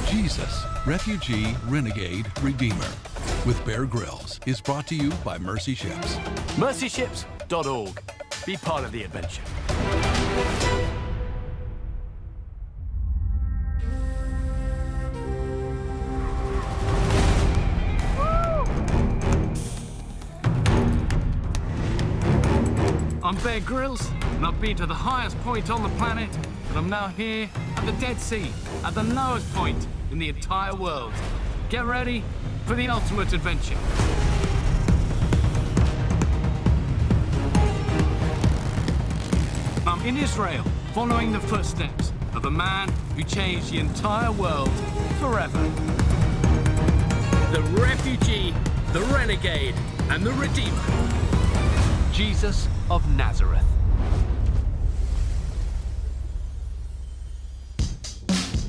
Jesus, Refugee, Renegade, Redeemer with Bear Grylls is brought to you by Mercy Ships. mercyships.org. Be part of the adventure. I'm Bear Grylls, and I've been to the highest point on the planet, but I'm now here at the Dead Sea, at the lowest point in the entire world. Get ready for the ultimate adventure. I'm in Israel, following the footsteps of a man who changed the entire world forever. The Refugee, the Renegade, and the Redeemer. Jesus of Nazareth.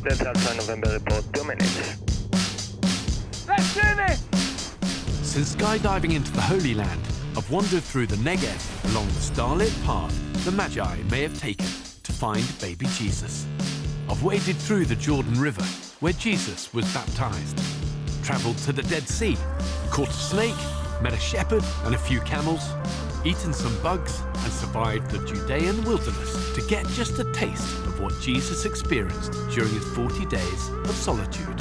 That's Alpha November report, 2 minutes. Let's do this! Since skydiving into the Holy Land, I've wandered through the Negev along the starlit path the Magi may have taken to find baby Jesus. I've waded through the Jordan River where Jesus was baptized, travelled to the Dead Sea, caught a snake, met a shepherd and a few camels, eaten some bugs and survived the Judean wilderness to get just a taste of what Jesus experienced during his 40 days of solitude.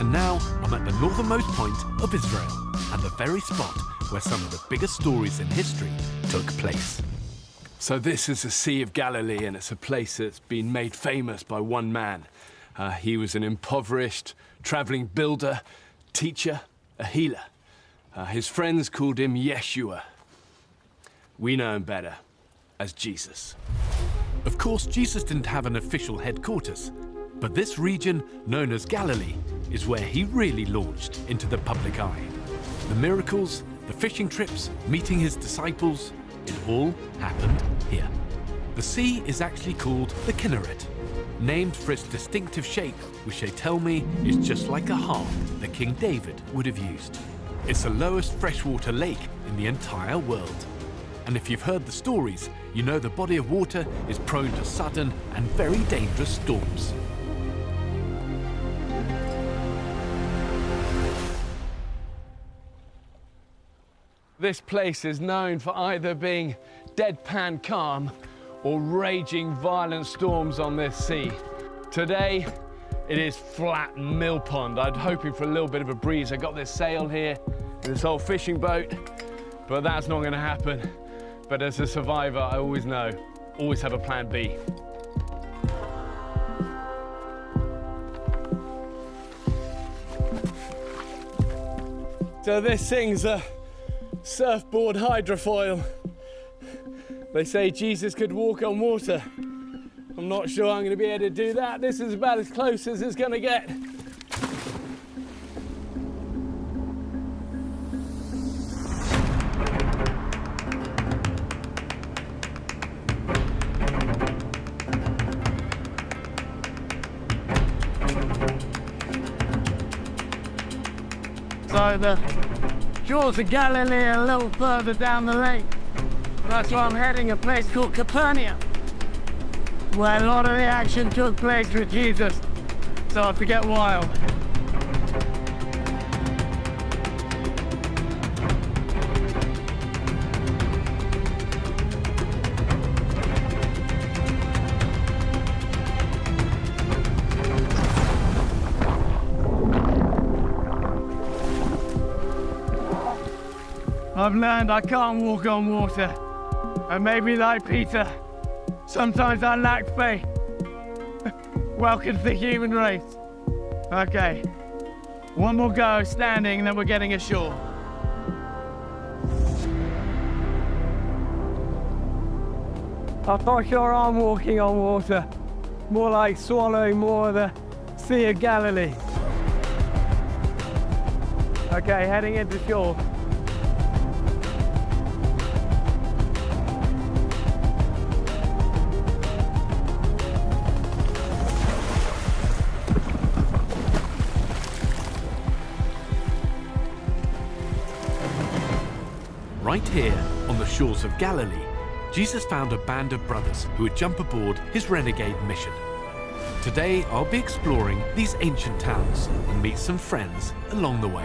And now I'm at the northernmost point of Israel and the very spot where some of the biggest stories in history took place. So this is the Sea of Galilee, and it's a place that's been made famous by one man. He was an impoverished traveling builder, teacher, a healer. His friends called him Yeshua. We know him better as Jesus. Of course, Jesus didn't have an official headquarters, but this region, known as Galilee, is where he really launched into the public eye. The miracles, the fishing trips, meeting his disciples, it all happened here. The sea is actually called the Kinneret, named for its distinctive shape, which they tell me is just like a harp that King David would have used. It's the lowest freshwater lake in the entire world. And if you've heard the stories, you know the body of water is prone to sudden and very dangerous storms. This place is known for either being deadpan calm or raging violent storms on this sea. Today, it is flat mill pond. I'm hoping for a little bit of a breeze. I got this sail here, this old fishing boat, but that's not gonna happen. But as a survivor, I always know, always have a plan B. So this thing's a surfboard hydrofoil. They say Jesus could walk on water. I'm not sure I'm gonna be able to do that. This is about as close as it's gonna get. So the shores of Galilee are a little further down the lake. That's where I'm heading, a place called Capernaum, where a lot of the action took place with Jesus. So I have to get wild. I've learned I can't walk on water, and maybe like Peter, sometimes I lack faith. Welcome to the human race. Okay, one more go standing, and then we're getting ashore. I'm not sure I'm walking on water, more like swallowing more of the Sea of Galilee. Okay, heading into shore. Right here, on the shores of Galilee, Jesus found a band of brothers who would jump aboard his renegade mission. Today, I'll be exploring these ancient towns and meet some friends along the way.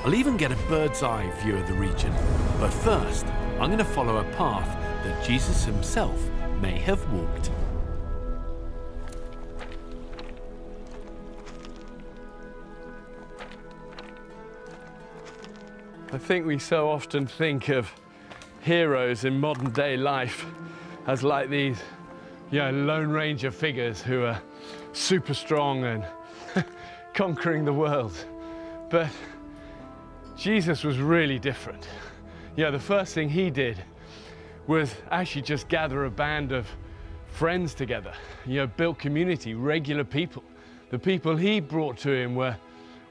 I'll even get a bird's eye view of the region. But first, I'm going to follow a path that Jesus himself may have walked. I think we so often think of heroes in modern day life as like these, Lone Ranger figures who are super strong and conquering the world. But Jesus was really different. The first thing he did was actually just gather a band of friends together, built community, regular people. The people he brought to him were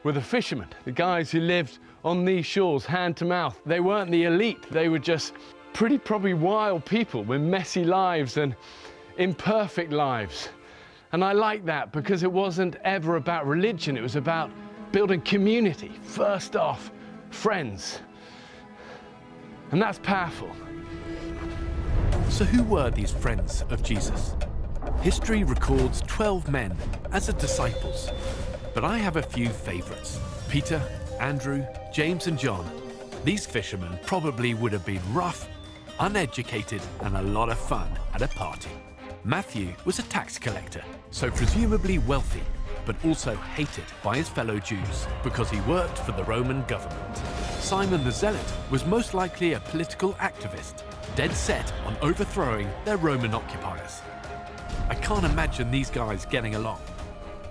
the fishermen, the guys who lived on these shores, hand to mouth. They weren't the elite. They were just probably wild people with messy lives and imperfect lives. And I like that because it wasn't ever about religion. It was about building community. First off, friends. And that's powerful. So who were these friends of Jesus? History records 12 men as the disciples, but I have a few favorites. Peter, Andrew, James and John. These fishermen probably would have been rough, uneducated and a lot of fun at a party. Matthew was a tax collector, so presumably wealthy, but also hated by his fellow Jews because he worked for the Roman government. Simon the Zealot was most likely a political activist, dead set on overthrowing their Roman occupiers. I can't imagine these guys getting along.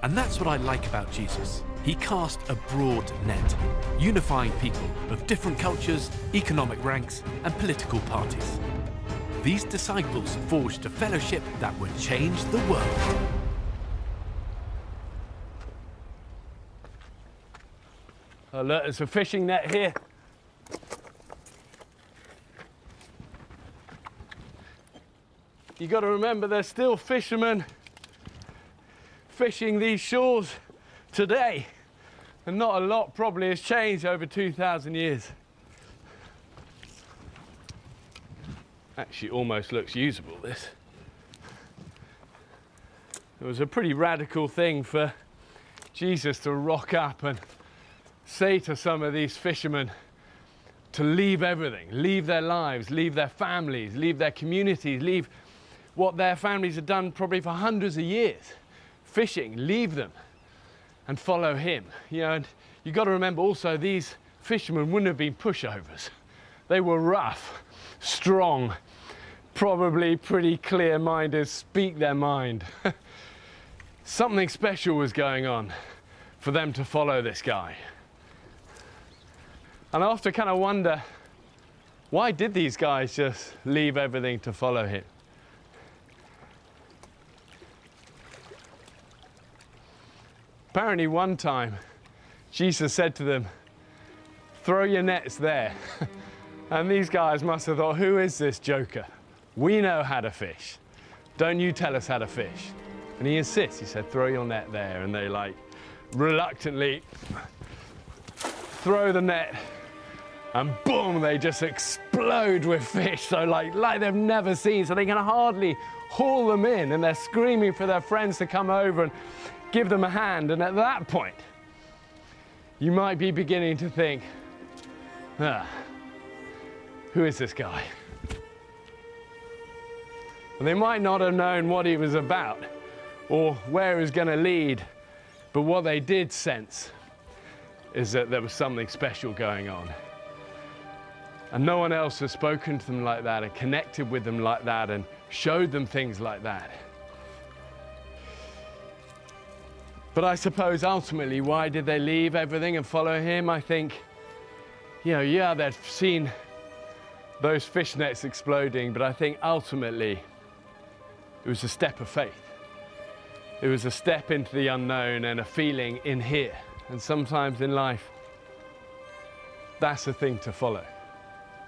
And that's what I like about Jesus. He cast a broad net, unifying people of different cultures, economic ranks, and political parties. These disciples forged a fellowship that would change the world. Oh, look, there's a fishing net here. You got to remember, there's still fishermen fishing these shores today, and not a lot probably has changed over 2,000 years. Actually almost looks usable, this. It was a pretty radical thing for Jesus to rock up and say to some of these fishermen to leave everything, leave their lives, leave their families, leave their communities, leave what their families had done probably for hundreds of years. Fishing, leave them and follow him. And you got to remember also, these fishermen wouldn't have been pushovers. They were rough, strong, probably pretty clear-minded, speak their mind. Something special was going on for them to follow this guy. And I often kind of wonder, why did these guys just leave everything to follow him? Apparently one time, Jesus said to them, throw your nets there. And these guys must have thought, who is this joker? We know how to fish. Don't you tell us how to fish. And he insists, he said, throw your net there. And they reluctantly throw the net and boom, they just explode with fish. So like they've never seen, so they can hardly haul them in, and they're screaming for their friends to come over and give them a hand. And at that point, you might be beginning to think, who is this guy? And they might not have known what he was about or where he was going to lead, but what they did sense is that there was something special going on. And no one else has spoken to them like that and connected with them like that and showed them things like that. But I suppose ultimately, why did they leave everything and follow him? I think, they'd seen those fish nets exploding, but I think ultimately it was a step of faith. It was a step into the unknown and a feeling in here. And sometimes in life, that's the thing to follow.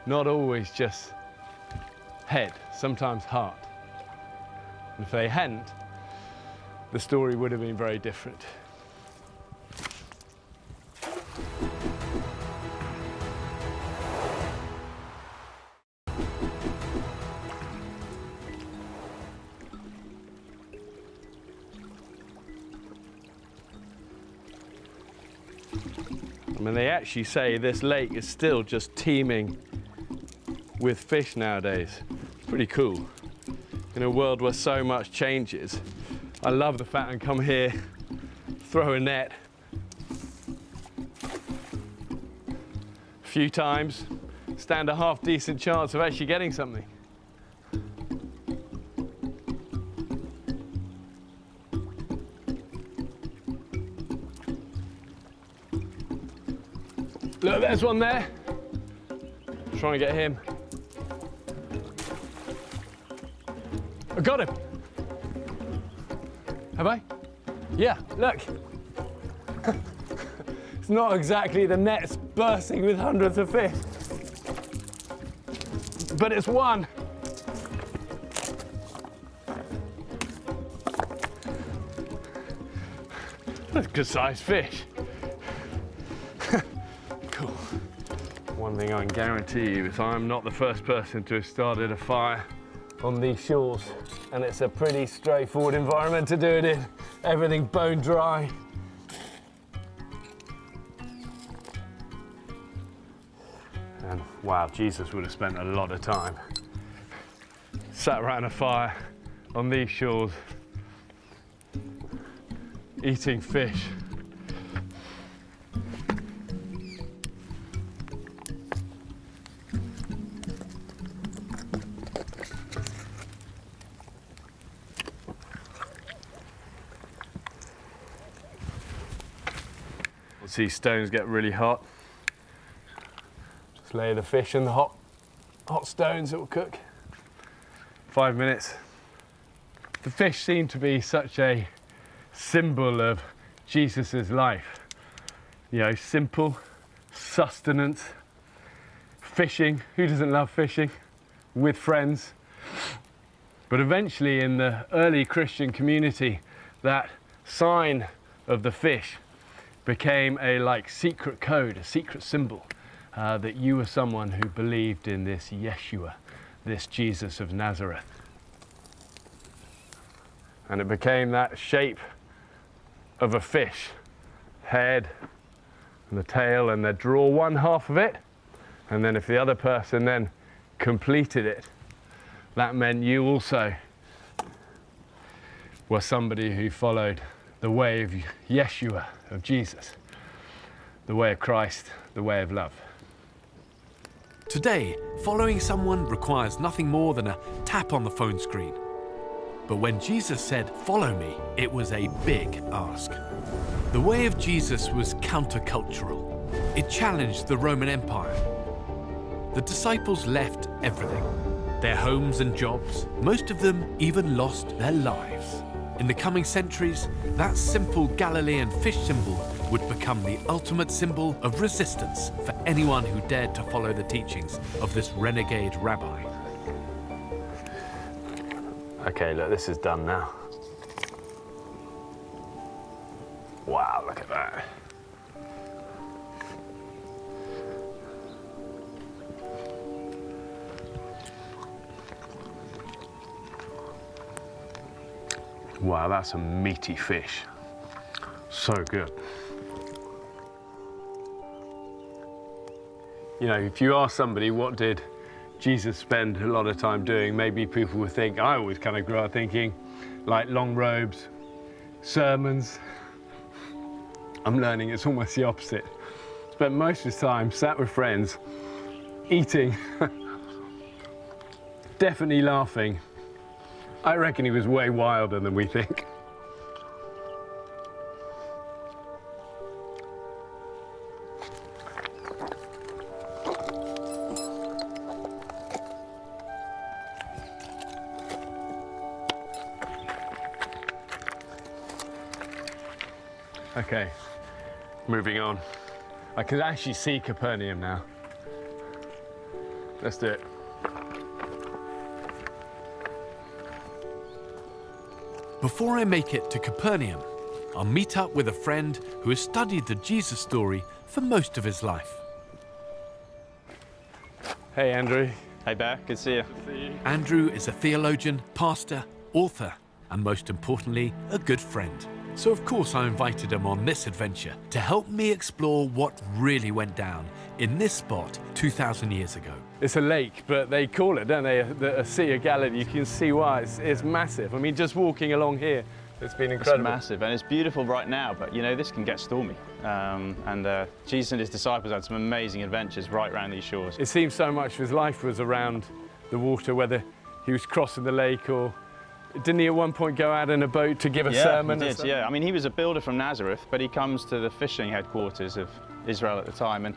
Not always just head, sometimes heart. And if they hadn't, the story would have been very different. I mean, they actually say this lake is still just teeming with fish nowadays. It's pretty cool. In a world where so much changes, I love the fact I can come here, throw a net a few times, stand a half decent chance of actually getting something. Look, there's one there. Trying to get him. I got him. Have I? Yeah, look. It's not exactly the net's bursting with hundreds of fish, but it's one. That's a good sized fish. Cool. One thing I can guarantee you is I'm not the first person to have started a fire on these shores, and it's a pretty straightforward environment to do it in. Everything bone dry. And wow, Jesus would have spent a lot of time sat around a fire on these shores eating fish. Once these stones get really hot, just lay the fish in the hot stones, it will cook. 5 minutes. The fish seem to be such a symbol of Jesus's life. You know, simple, sustenance, fishing. Who doesn't love fishing? With friends. But eventually in the early Christian community, that sign of the fish became a secret code, a secret symbol, that you were someone who believed in this Yeshua, this Jesus of Nazareth. And it became that shape of a fish, head and the tail, and they'd draw one half of it, and then if the other person then completed it, that meant you also were somebody who followed the way of Yeshua, of Jesus, the way of Christ, the way of love. Today, following someone requires nothing more than a tap on the phone screen. But when Jesus said, "Follow me," it was a big ask. The way of Jesus was countercultural. It challenged the Roman Empire. The disciples left everything, their homes and jobs. Most of them even lost their lives. In the coming centuries, that simple Galilean fish symbol would become the ultimate symbol of resistance for anyone who dared to follow the teachings of this renegade rabbi. Okay, look, this is done now. Wow, look at that. Wow, that's a meaty fish. So good. You know, if you ask somebody what did Jesus spend a lot of time doing, maybe people would think, I always kind of grew up thinking, like long robes, sermons. I'm learning it's almost the opposite. Spent most of his time sat with friends, eating, definitely laughing. I reckon he was way wilder than we think. Okay, moving on. I can actually see Capernaum now. Let's do it. Before I make it to Capernaum, I'll meet up with a friend who has studied the Jesus story for most of his life. Hey, Andrew. Hey, Bear. Good to see you. Andrew is a theologian, pastor, author, and most importantly, a good friend. So of course I invited him on this adventure to help me explore what really went down in this spot 2,000 years ago. It's a lake, but they call it, don't they, a Sea of Galilee. You can see why. It's massive. I mean, just walking along here, it's been incredible. It's massive, and it's beautiful right now, but you know, this can get stormy. Jesus and his disciples had some amazing adventures right around these shores. It seems so much of his life was around the water, whether he was crossing the lake or... Didn't he at one point go out in a boat to give a sermon? He did, yeah. I mean, he was a builder from Nazareth, but he comes to the fishing headquarters of Israel at the time. And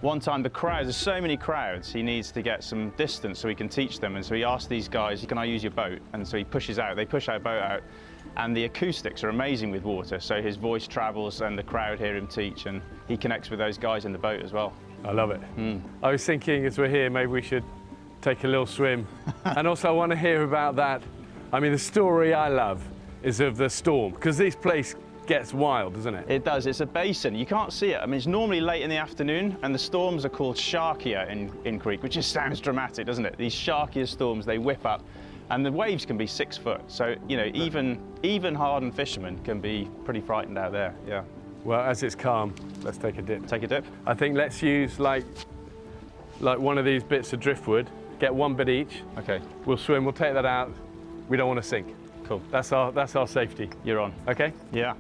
one time the crowds, there's so many crowds, he needs to get some distance so he can teach them. And so he asked these guys, can I use your boat? And so he pushes out, they push our boat out. And the acoustics are amazing with water. So his voice travels and the crowd hear him teach, and he connects with those guys in the boat as well. I love it. I was thinking as we're here, maybe we should take a little swim. And also I want to hear about that. I mean, the story I love is of the storm, because this place gets wild, doesn't it? It does. It's a basin. You can't see it. I mean, it's normally late in the afternoon, and the storms are called sharkia in Greek, which just sounds dramatic, doesn't it? These sharkia storms, they whip up, and the waves can be 6 foot. So, you know, even hardened fishermen can be pretty frightened out there, yeah. Well, as it's calm, let's take a dip. Take a dip? I think let's use like one of these bits of driftwood, get one bit each. Okay. We'll swim, we'll take that out. We don't want to sink. Cool. That's our safety. You're on. Okay? Yeah.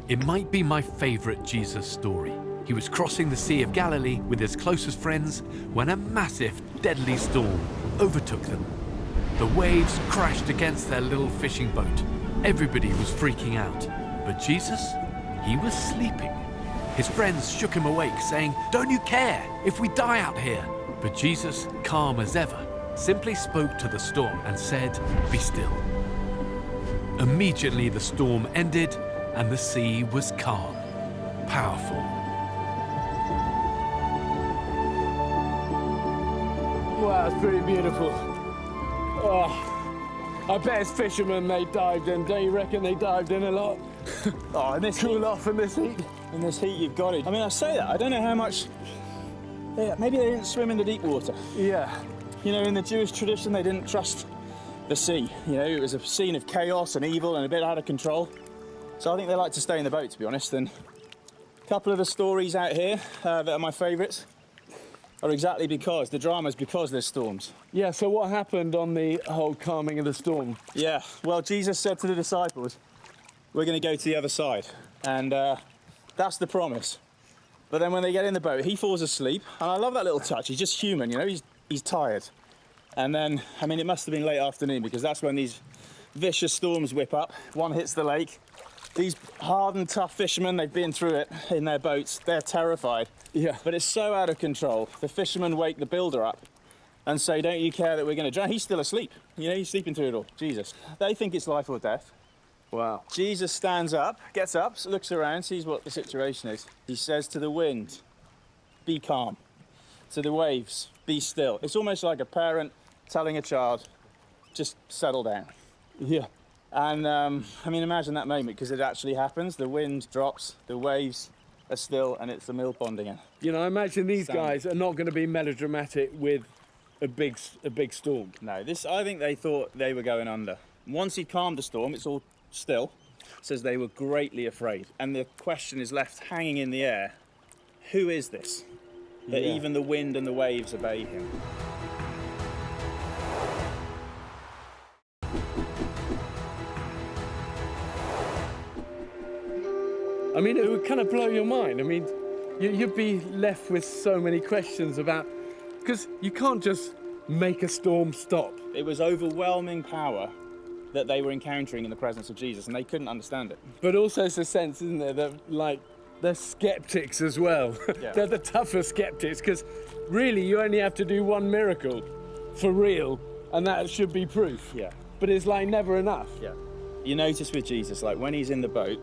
It might be my favourite Jesus story. He was crossing the Sea of Galilee with his closest friends when a massive, deadly storm overtook them. The waves crashed against their little fishing boat. Everybody was freaking out. But Jesus, he was sleeping. His friends shook him awake, saying, "Don't you care if we die out here?" But Jesus, calm as ever, simply spoke to the storm and said, "Be still." Immediately the storm ended and the sea was calm. Powerful. Wow, it's pretty beautiful. Oh, I bet as fishermen they dived in. Don't you reckon they dived in a lot? Oh, and this Cool off in this heat. in this heat, you've got it. I mean, I say that, I don't know how much... maybe they didn't swim in the deep water. Yeah. You know, in the Jewish tradition, they didn't trust the sea. You know, it was a scene of chaos and evil and a bit out of control. So I think they like to stay in the boat, to be honest. And a couple of the stories out here that are my favourites are exactly because, the drama's because there's storms. Yeah, so what happened on the whole calming of the storm? Yeah, well, Jesus said to the disciples, we're going to go to the other side. And that's the promise. But then when they get in the boat, he falls asleep. And I love that little touch. He's just human, you know, he's tired. And then, I mean, it must have been late afternoon because that's when these vicious storms whip up. One hits the lake. These hardened, tough fishermen, they've been through it in their boats. They're terrified. Yeah. But it's so out of control. The fishermen wake the builder up and say, don't you care that we're going to drown? He's still asleep. You know, he's sleeping through it all. Jesus. They think it's life or death. Wow. Jesus stands up, gets up, looks around, sees what the situation is. He says to the wind, be calm. To the waves, be still. It's almost like a parent telling a child, just settle down. Yeah. And I mean, imagine that moment, because it actually happens. The wind drops, the waves are still, and it's the mill pond again. You know, I imagine these guys are not going to be melodramatic with a big storm. No, I think they thought they were going under. Once he calmed the storm, it's all still. It says they were greatly afraid. And the question is left hanging in the air, who is this? That even the wind and the waves obey him. I mean, it would kind of blow your mind. I mean, you'd be left with so many questions about, because you can't just make a storm stop. It was overwhelming power that they were encountering in the presence of Jesus, and they couldn't understand it. But also it's a sense, isn't there, that like, they're skeptics as well. Yeah. They're the tougher skeptics, because really you only have to do one miracle for real, and that should be proof. Yeah. But it's like never enough. Yeah. You notice with Jesus, like when he's in the boat,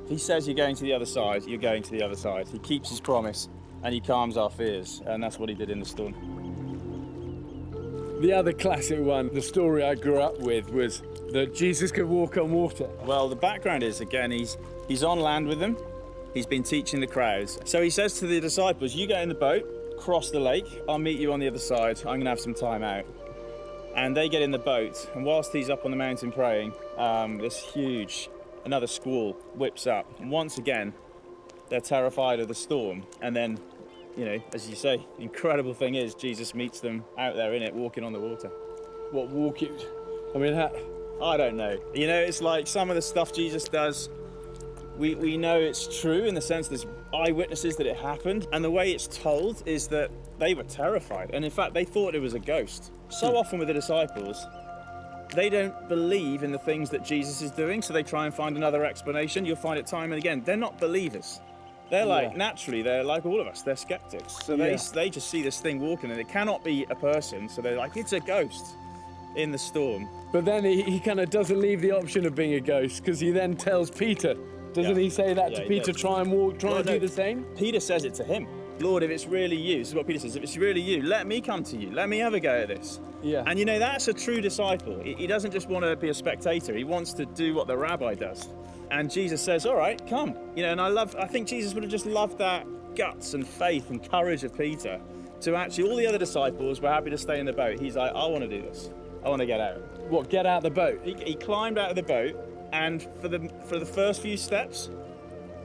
if he says you're going to the other side, you're going to the other side. He keeps his promise and he calms our fears, and that's what he did in the storm. The other classic one, the story I grew up with, was that Jesus could walk on water. Well, the background is, again, he's on land with them. He's been teaching the crowds. So he says to the disciples, you get in the boat, cross the lake, I'll meet you on the other side, I'm gonna have some time out. And they get in the boat, and whilst he's up on the mountain praying, this huge another squall whips up. And once again, they're terrified of the storm. And then, you know, as you say, the incredible thing is Jesus meets them out there in it, walking on the water. What walking? I mean, I don't know. You know, it's like some of the stuff Jesus does, we know it's true in the sense there's eyewitnesses that it happened, and the way it's told is that they were terrified, and in fact they thought it was a ghost. So often with the disciples, they don't believe in the things that Jesus is doing, so they try and find another explanation. You'll find it time and again. They're not believers. They're like, naturally, they're like all of us, they're skeptics. So they just see this thing walking, and it cannot be a person, so they're like, it's a ghost in the storm. But then he kind of doesn't leave the option of being a ghost, because he then tells Peter, doesn't he say that to Peter, try and do the same? Peter says it to him. Lord, if it's really you, this is what Peter says, if it's really you, let me come to you, let me have a go at this. Yeah. And you know, that's a true disciple. He doesn't just want to be a spectator, he wants to do what the rabbi does. And Jesus says, all right, come. You know, and I think Jesus would have just loved that guts and faith and courage of Peter to actually, all the other disciples were happy to stay in the boat. He's like, I want to do this. I want to get out. What, get out of the boat? He climbed out of the boat, and for the first few steps,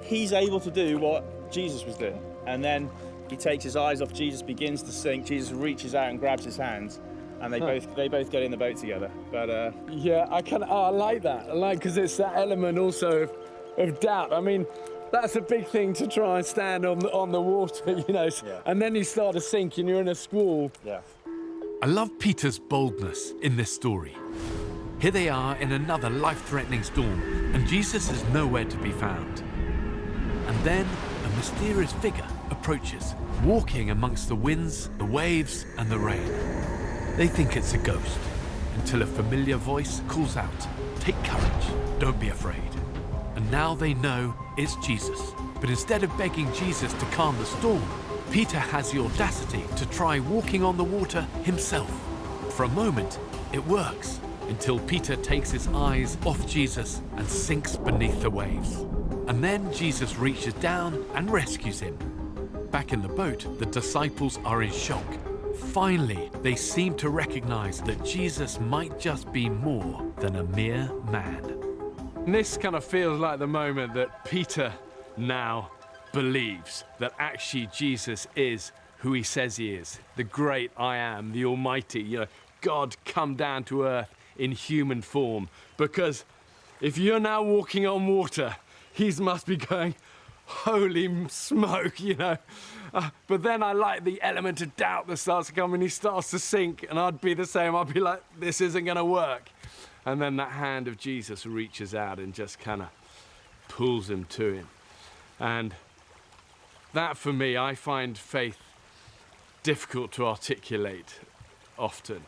he's able to do what Jesus was doing. And then he takes his eyes off Jesus, begins to sink. Jesus reaches out and grabs his hands, and they both get in the boat together. But yeah, I like that. I like, because it's that element also of doubt. I mean, that's a big thing to try and stand on the water, you know. Yeah. And then you start to sink, and you're in a squall. Yeah. I love Peter's boldness in this story. Here they are in another life-threatening storm, and Jesus is nowhere to be found. And then a mysterious figure approaches, walking amongst the winds, the waves, and the rain. They think it's a ghost, until a familiar voice calls out, "Take courage, don't be afraid." And now they know it's Jesus. But instead of begging Jesus to calm the storm, Peter has the audacity to try walking on the water himself. For a moment, it works, until Peter takes his eyes off Jesus and sinks beneath the waves. And then Jesus reaches down and rescues him. Back in the boat, the disciples are in shock. Finally, they seem to recognize that Jesus might just be more than a mere man. And this kind of feels like the moment that Peter now believes that actually Jesus is who he says he is, the great I am, the Almighty, you know, God come down to earth in human form. Because if you're now walking on water, he must be going, holy smoke, you know. But then I like the element of doubt that starts to come when he starts to sink, and I'd be the same. I'd be like, this isn't going to work. And then that hand of Jesus reaches out and just kind of pulls him to him. And that, for me, I find faith difficult to articulate often.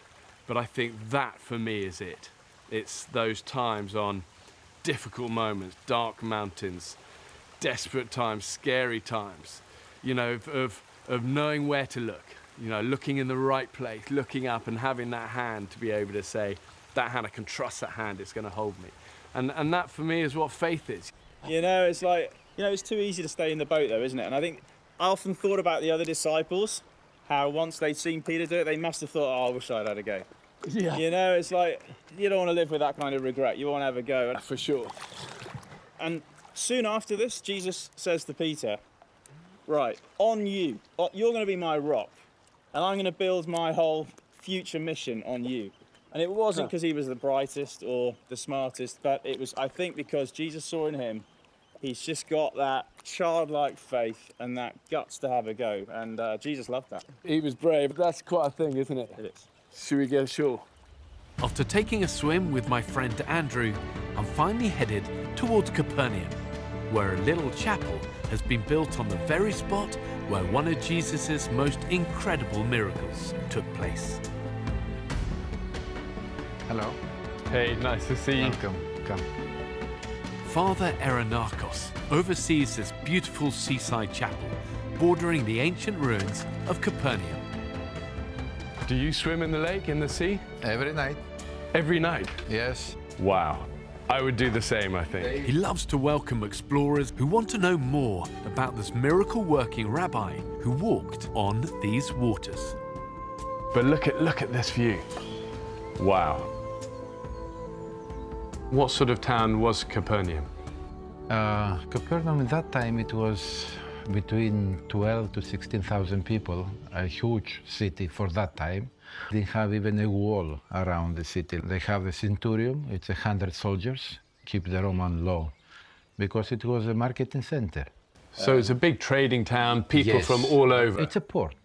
But I think that, for me, is it. It's those times on difficult moments, dark mountains, desperate times, scary times, you know, of knowing where to look, you know, looking in the right place, looking up and having that hand to be able to say, that hand, I can trust that hand, it's going to hold me. And that, for me, is what faith is. You know, it's like, you know, it's too easy to stay in the boat, though, isn't it? And I think I often thought about the other disciples, how once they'd seen Peter do it, they must have thought, oh, I wish I'd had a go. Yeah. You know, it's like, you don't want to live with that kind of regret. You want to have a go. For sure. And soon after this, Jesus says to Peter, right, on you, you're going to be my rock, and I'm going to build my whole future mission on you. And it wasn't because he was the brightest or the smartest, but it was, I think, because Jesus saw in him, he's just got that childlike faith and that guts to have a go. And Jesus loved that. He was brave. That's quite a thing, isn't it? It is. Should we go ashore? After taking a swim with my friend Andrew, I'm finally headed towards Capernaum, where a little chapel has been built on the very spot where one of Jesus' most incredible miracles took place. Hello. Hey, nice to see you. Welcome. Come. Father Aronakos oversees this beautiful seaside chapel bordering the ancient ruins of Capernaum. Do you swim in the lake, in the sea? Every night. Every night? Yes. Wow. I would do the same, I think. He loves to welcome explorers who want to know more about this miracle-working rabbi who walked on these waters. But look at this view. Wow. What sort of town was Capernaum? Capernaum at that time, it was between 12 to 16,000 people, a huge city for that time. They have even a wall around the city. They have a centurion, it's 100 soldiers, keep the Roman law, because it was a marketing center. So it's a big trading town, people Yes. from all over. It's a port.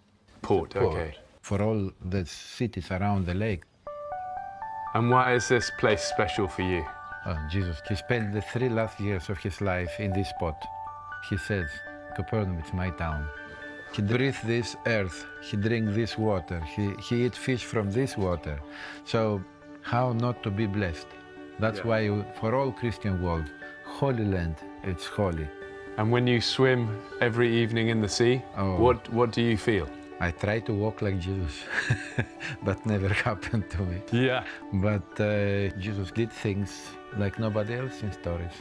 Port, okay. Port for all the cities around the lake. And why is this place special for you? Jesus, he spent the 3 last years of his life in this spot. He says, Capernaum, it's my town. He breathes this earth, he drinks this water, he eats fish from this water. So how not to be blessed? That's why for all Christian world, Holy Land, it's holy. And when you swim every evening in the sea, what do you feel? I try to walk like Jesus, but never happened to me. Yeah. But Jesus did things like nobody else in stories,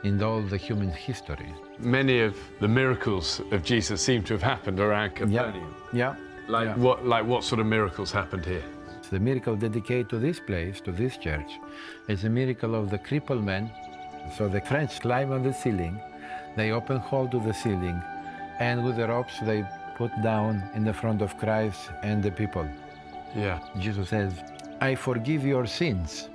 in all the human history. Many of the miracles of Jesus seem to have happened around Capernaum. Yeah. Like what sort of miracles happened here? The miracle dedicated to this place, to this church, is a miracle of the crippled man. So the French climb on the ceiling, they open hole to the ceiling, and with the ropes they put down in the front of Christ and the people. Yeah. Jesus says, I forgive your sins.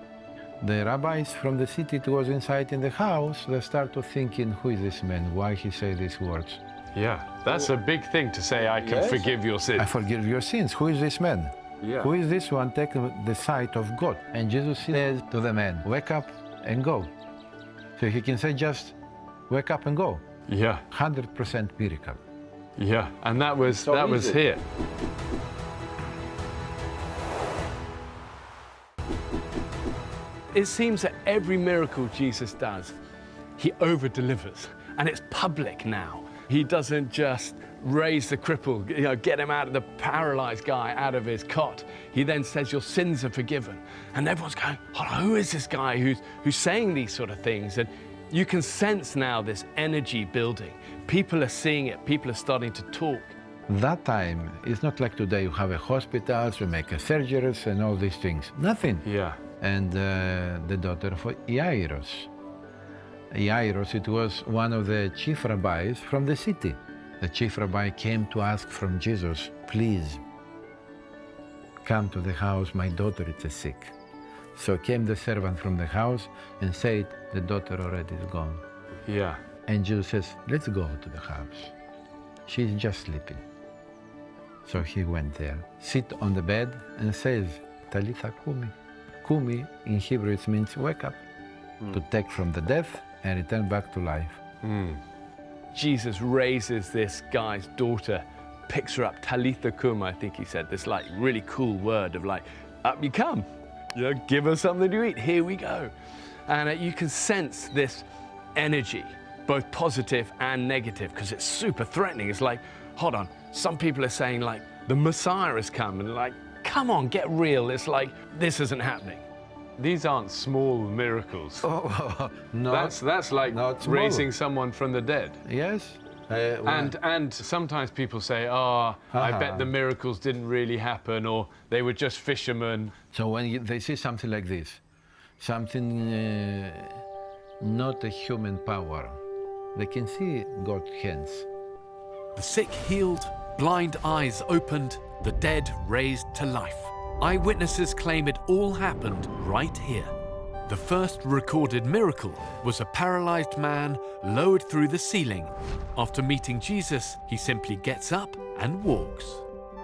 The rabbis from the city that was inside in the house, they start to thinking, who is this man? Why he say these words? Yeah, that's a big thing to say, I can forgive your sins. I forgive your sins. Who is this man? Yeah. Who is this one taking the sight of God? And Jesus says to the man, wake up and go. So he can say just, wake up and go. Yeah. 100% miracle. Yeah, and that was here. It seems that every miracle Jesus does, he over-delivers, and it's public now. He doesn't just raise the cripple, get him out of the paralyzed guy out of his cot. He then says, your sins are forgiven. And everyone's going, who is this guy who's saying these sort of things? And you can sense now this energy building. People are seeing it, people are starting to talk. That time, it's not like today you have a hospital, you make a surgeries and all these things. Nothing. Yeah. And the daughter of Jairus. Jairus, it was one of the chief rabbis from the city. The chief rabbi came to ask from Jesus, please, come to the house, my daughter is sick. So came the servant from the house and said, the daughter already is gone. Yeah. And Jesus says, let's go to the house. She's just sleeping. So he went there, sit on the bed and says, Talitha kumi. Kumi in Hebrew it means wake up, to take from the death and return back to life. Jesus raises this guy's daughter, picks her up, Talitha kum, I think he said, this like really cool word of like, up you come, give us something to eat, here we go. And you can sense this energy, both positive and negative, because it's super threatening. It's like, hold on, some people are saying like, the Messiah has come, and like, come on, get real. It's like, this isn't happening. These aren't small miracles. Oh, no. That's like raising someone from the dead. Yes. And sometimes people say, I bet the miracles didn't really happen, or they were just fishermen. So when they see something like this, something not a human power, they can see God's hands. The sick healed, blind eyes opened, the dead raised to life. Eyewitnesses claim it all happened right here. The first recorded miracle was a paralyzed man lowered through the ceiling. After meeting Jesus, he simply gets up and walks.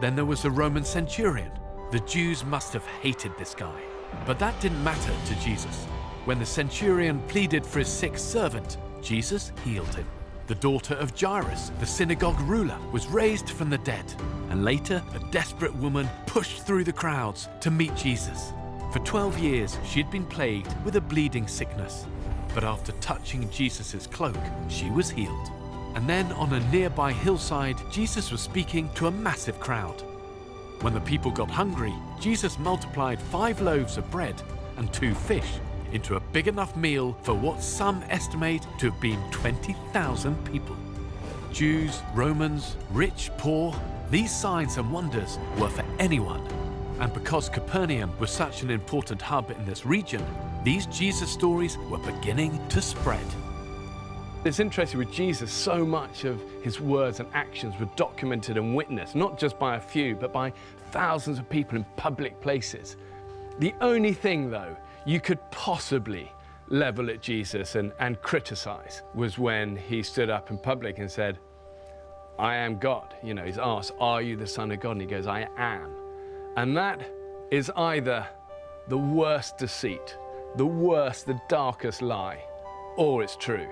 Then there was a Roman centurion. The Jews must have hated this guy. But that didn't matter to Jesus. When the centurion pleaded for his sick servant, Jesus healed him. The daughter of Jairus, the synagogue ruler, was raised from the dead. And later, a desperate woman pushed through the crowds to meet Jesus. For 12 years, she had been plagued with a bleeding sickness. But after touching Jesus' cloak, she was healed. And then on a nearby hillside, Jesus was speaking to a massive crowd. When the people got hungry, Jesus multiplied 5 loaves of bread and 2 fish into a big enough meal for what some estimate to have been 20,000 people. Jews, Romans, rich, poor, these signs and wonders were for anyone. And because Capernaum was such an important hub in this region, these Jesus stories were beginning to spread. It's interesting with Jesus, so much of his words and actions were documented and witnessed, not just by a few, but by thousands of people in public places. The only thing, though, you could possibly level at Jesus and criticize was when he stood up in public and said, I am God. You know, he's asked, are you the Son of God? And he goes, I am. And that is either the worst deceit, the worst, the darkest lie, or it's true.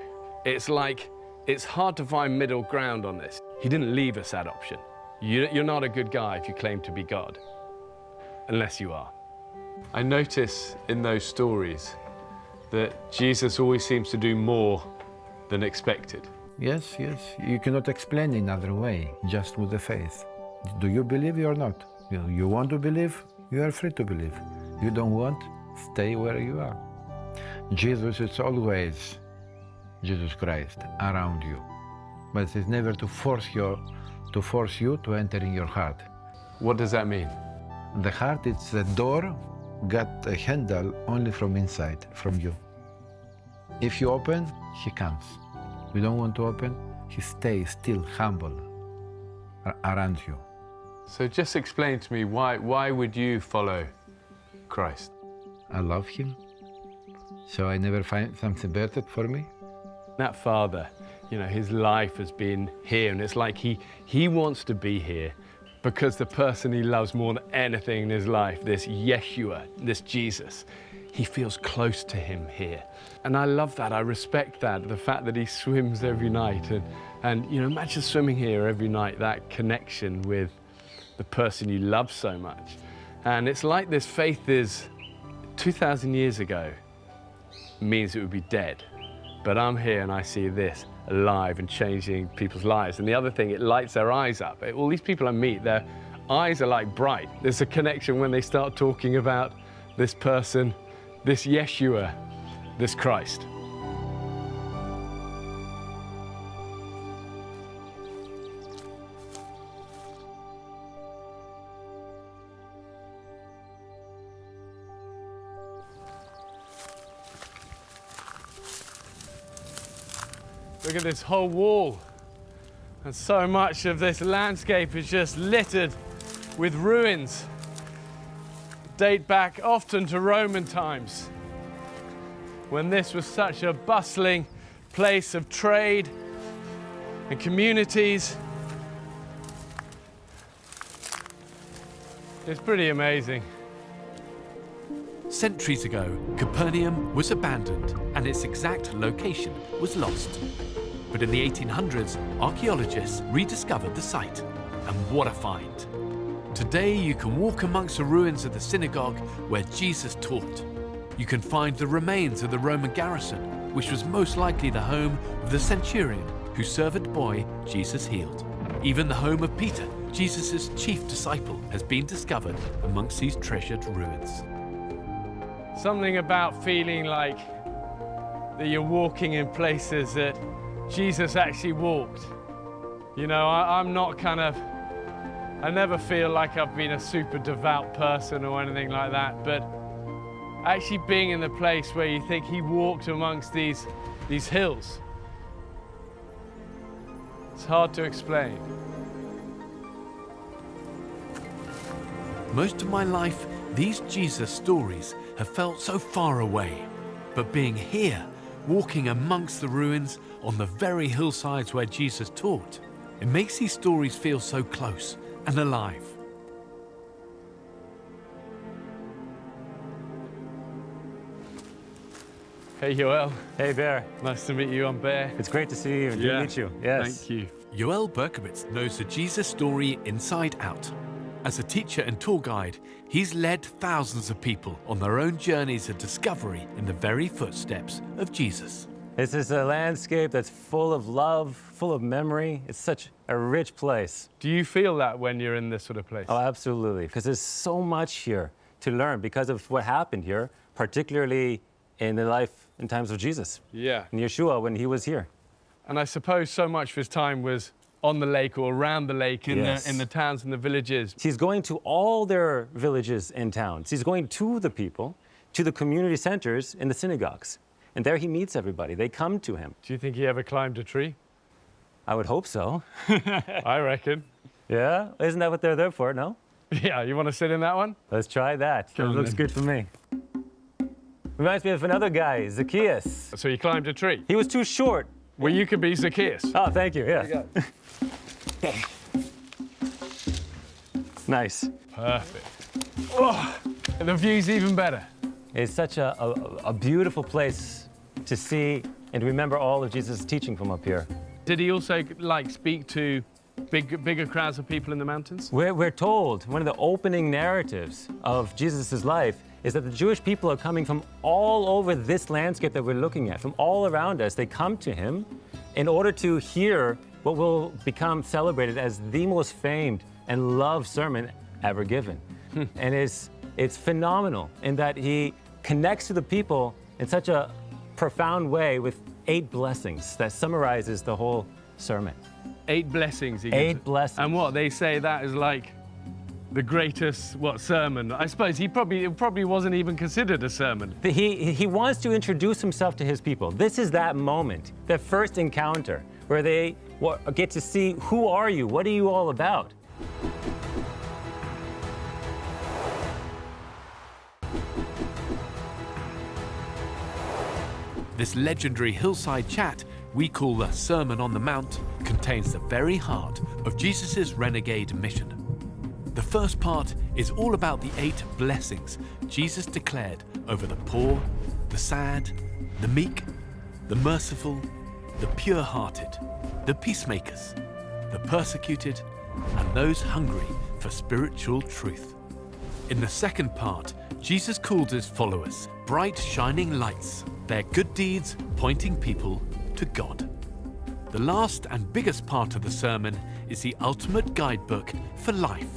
It's like, it's hard to find middle ground on this. He didn't leave us that option. You're not a good guy if you claim to be God, unless you are. I notice in those stories that Jesus always seems to do more than expected. Yes, yes. You cannot explain in other way, just with the faith. Do you believe or not? You want to believe, you are free to believe. You don't want, stay where you are. Jesus is always Jesus Christ around you, but it's never to force you to enter in your heart. What does that mean? The heart is the door, got a handle only from inside, from you. If you open, he comes. You don't want to open, he stays still humble around you. So just explain to me, why would you follow Christ? I love him, so I never find something better for me. That father, you know, his life has been here, and it's like he wants to be here because the person he loves more than anything in his life, this Yeshua, this Jesus, he feels close to him here. And I love that, I respect that, the fact that he swims every night. And you know, imagine swimming here every night, that connection with the person you love so much. And it's like this faith is, 2,000 years ago, means it would be dead. But I'm here and I see this alive and changing people's lives. And the other thing, it lights their eyes up. All these people I meet, their eyes are like bright. There's a connection when they start talking about this person, this Yeshua, this Christ. Look at this whole wall. And so much of this landscape is just littered with ruins. Date back often to Roman times, when this was such a bustling place of trade and communities. It's pretty amazing. Centuries ago, Capernaum was abandoned and its exact location was lost. But in the 1800s, archaeologists rediscovered the site. And what a find! Today, you can walk amongst the ruins of the synagogue where Jesus taught. You can find the remains of the Roman garrison, which was most likely the home of the centurion whose servant boy Jesus healed. Even the home of Peter, Jesus' chief disciple, has been discovered amongst these treasured ruins. Something about feeling like that you're walking in places that Jesus actually walked. You know, I'm not I never feel like I've been a super devout person or anything like that, but actually being in the place where you think he walked amongst these hills, it's hard to explain. Most of my life, these Jesus stories have felt so far away. But being here, walking amongst the ruins on the very hillsides where Jesus taught, it makes these stories feel so close and alive. Hey, Yoel. Hey, Bear. Nice to meet you. I'm Bear. It's great to see you and to meet you. Yes. Thank you. Yoel Berkowitz knows the Jesus story inside out. As a teacher and tour guide, he's led thousands of people on their own journeys of discovery in the very footsteps of Jesus. This is a landscape that's full of love, full of memory. It's such a rich place. Do you feel that when you're in this sort of place? Oh, absolutely, because there's so much here to learn because of what happened here, particularly in the life and times of Jesus. Yeah. And Yeshua when he was here. And I suppose so much of his time was on the lake or around the lake in the towns and the villages. He's going to all their villages and towns. He's going to the people, to the community centers and the synagogues. And there he meets everybody. They come to him. Do you think he ever climbed a tree? I would hope so. I reckon. Yeah? Isn't that what they're there for, no? Yeah, you want to sit in that one? Let's try that. It on looks then. good for me. Reminds me of another guy, Zacchaeus. So you climbed a tree? He was too short. Well, you could be Zacchaeus. Oh, thank you, yeah. Nice. Perfect. Oh, and the view's even better. It's such a beautiful place to see and remember all of Jesus' teaching from up here. Did he also speak to bigger crowds of people in the mountains? We're told one of the opening narratives of Jesus' life is that the Jewish people are coming from all over this landscape that we're looking at, from all around us. They come to him in order to hear what will become celebrated as the most famed and loved sermon ever given. And it's phenomenal in that he connects to the people in such a profound way with 8 blessings that summarizes the whole sermon. 8 blessings. He gives 8 it. blessings. And what they say that is like the greatest sermon. I suppose it probably wasn't even considered a sermon. He wants to introduce himself to his people. This is that moment, the first encounter, where they get to see, who are you? What are you all about? This legendary hillside chat we call the Sermon on the Mount contains the very heart of Jesus' renegade mission. The first part is all about the 8 blessings Jesus declared over the poor, the sad, the meek, the merciful, the pure-hearted, the peacemakers, the persecuted, and those hungry for spiritual truth. In the second part, Jesus called his followers bright shining lights, their good deeds pointing people to God. The last and biggest part of the sermon is the ultimate guidebook for life.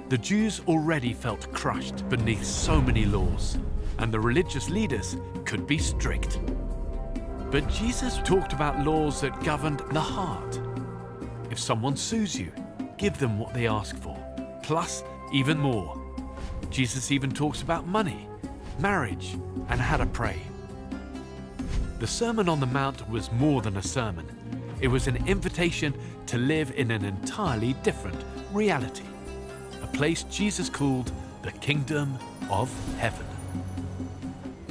The Jews already felt crushed beneath so many laws, and the religious leaders could be strict. But Jesus talked about laws that governed the heart. If someone sues you, give them what they ask for, plus even more. Jesus even talks about money, marriage, and how to pray. The Sermon on the Mount was more than a sermon. It was an invitation to live in an entirely different reality, a place Jesus called the Kingdom of Heaven.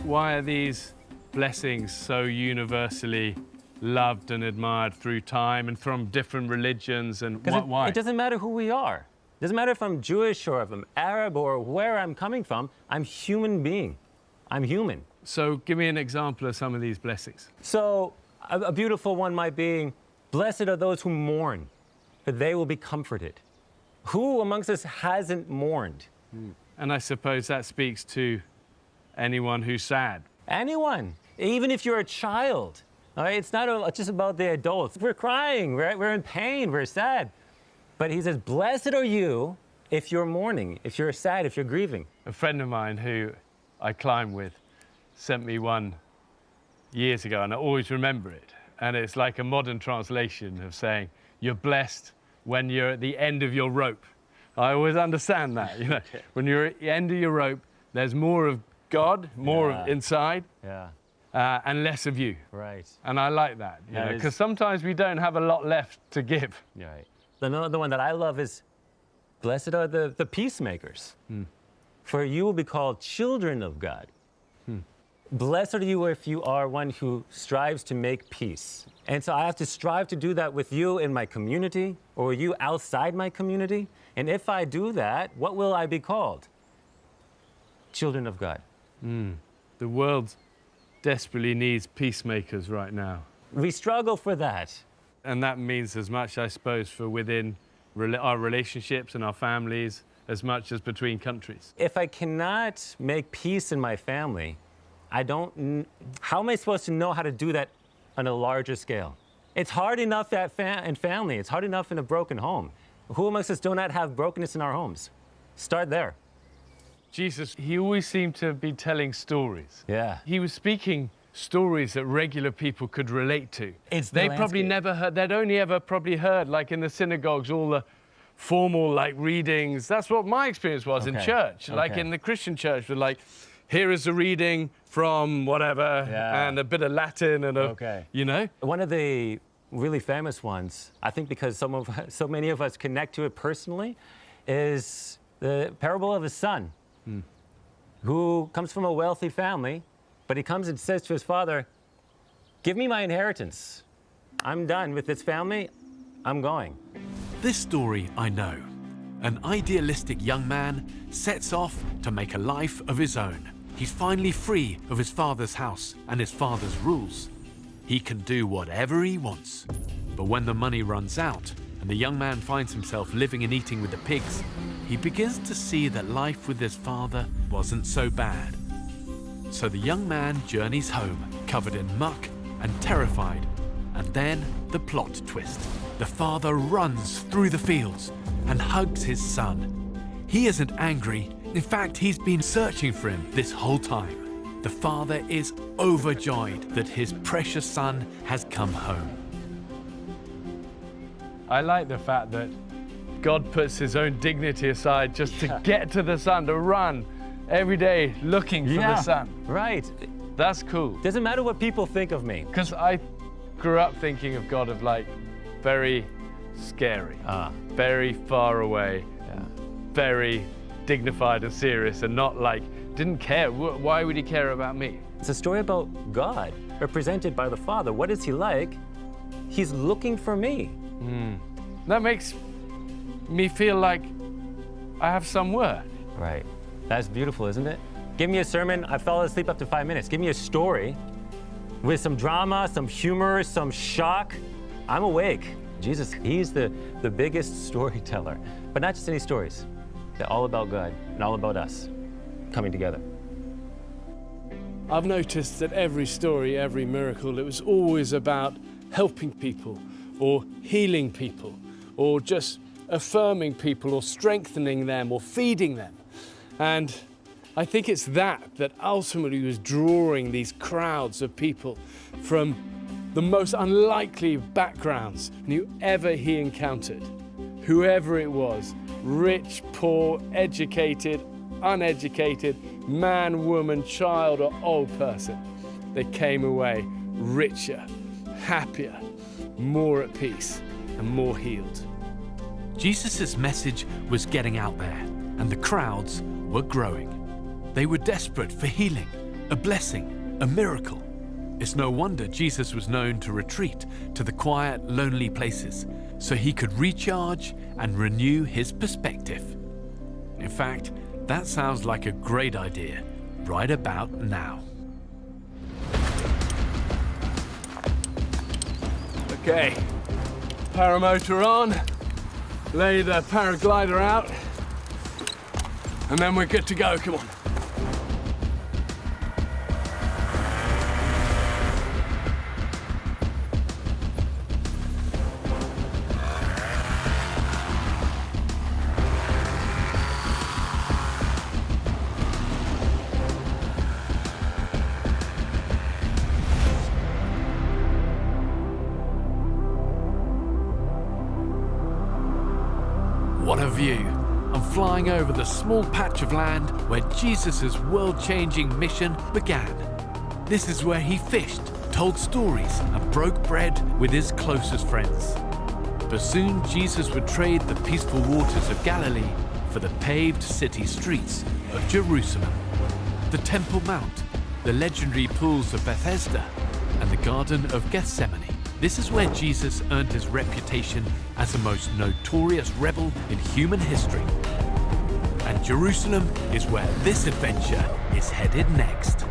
Why are these blessings so universally loved and admired through time and from different religions, and why? It doesn't matter who we are. It doesn't matter if I'm Jewish or if I'm Arab or where I'm coming from. I'm human being. I'm human. So give me an example of some of these blessings. So a beautiful one might be, blessed are those who mourn, for they will be comforted. Who amongst us hasn't mourned? And I suppose that speaks to anyone who's sad. Anyone, even if you're a child. All right? It's not just about the adults. We're crying, right? We're in pain, we're sad. But he says, blessed are you if you're mourning, if you're sad, if you're grieving. A friend of mine who I climb with sent me one years ago, and I always remember it. And it's like a modern translation of saying, you're blessed when you're at the end of your rope. I always understand that, you know. When you're at the end of your rope, there's more of God, more of inside, and less of you. Right. And I like that, you know, because sometimes we don't have a lot left to give. Right. Another one that I love is, blessed are the peacemakers, for you will be called children of God. Blessed are you if you are one who strives to make peace. And so I have to strive to do that with you in my community or you outside my community. And if I do that, what will I be called? Children of God. The world desperately needs peacemakers right now. We struggle for that. And that means as much, I suppose, for within our relationships and our families, as much as between countries. If I cannot make peace in my family, how am I supposed to know how to do that on a larger scale? It's hard enough in family. It's hard enough in a broken home. Who amongst us do not have brokenness in our homes? Start there. Jesus, he always seemed to be telling stories. Yeah. He was speaking stories that regular people could relate to. They probably never heard, they'd only ever probably heard, like in the synagogues, all the formal readings. That's what my experience was in church. Like in the Christian church, with here is a reading from whatever, Yeah. and a bit of Latin and you know? One of the really famous ones, I think because so many of us connect to it personally, is the parable of the son, who comes from a wealthy family, but he comes and says to his father, give me my inheritance. I'm done with this family, I'm going. This story I know. An idealistic young man sets off to make a life of his own. He's finally free of his father's house and his father's rules. He can do whatever he wants. But when the money runs out and the young man finds himself living and eating with the pigs, he begins to see that life with his father wasn't so bad. So the young man journeys home, covered in muck and terrified. And then the plot twist. The father runs through the fields and hugs his son. He isn't angry. In fact, he's been searching for him this whole time. The father is overjoyed that his precious son has come home. I like the fact that God puts his own dignity aside just to get to the son, to run every day looking for the son. Right. That's cool. Doesn't matter what people think of me. Because I grew up thinking of God of like very scary, very far away, very dignified and serious, and not like, didn't care. Why would he care about me? It's a story about God, represented by the Father. What is he like? He's looking for me. That makes me feel like I have some worth. Right. That's beautiful, isn't it? Give me a sermon, I fell asleep after 5 minutes. Give me a story with some drama, some humor, some shock. I'm awake. Jesus, he's the biggest storyteller. But not just any stories. They're all about God and all about us coming together. I've noticed that every story, every miracle, it was always about helping people or healing people or just affirming people or strengthening them or feeding them. And I think it's that ultimately was drawing these crowds of people from the most unlikely backgrounds whoever he encountered. Whoever it was, rich, poor, educated, uneducated, man, woman, child, or old person, they came away richer, happier, more at peace, and more healed. Jesus' message was getting out there, and the crowds were growing. They were desperate for healing, a blessing, a miracle. It's no wonder Jesus was known to retreat to the quiet, lonely places so he could recharge and renew his perspective. In fact, that sounds like a great idea right about now. Okay, paramotor on, lay the paraglider out, and then we're good to go, come on. What a view! I'm flying over the small patch of land where Jesus' world-changing mission began. This is where he fished, told stories, and broke bread with his closest friends. But soon Jesus would trade the peaceful waters of Galilee for the paved city streets of Jerusalem, the Temple Mount, the legendary pools of Bethesda, and the Garden of Gethsemane. This is where Jesus earned his reputation as the most notorious rebel in human history. And Jerusalem is where this adventure is headed next.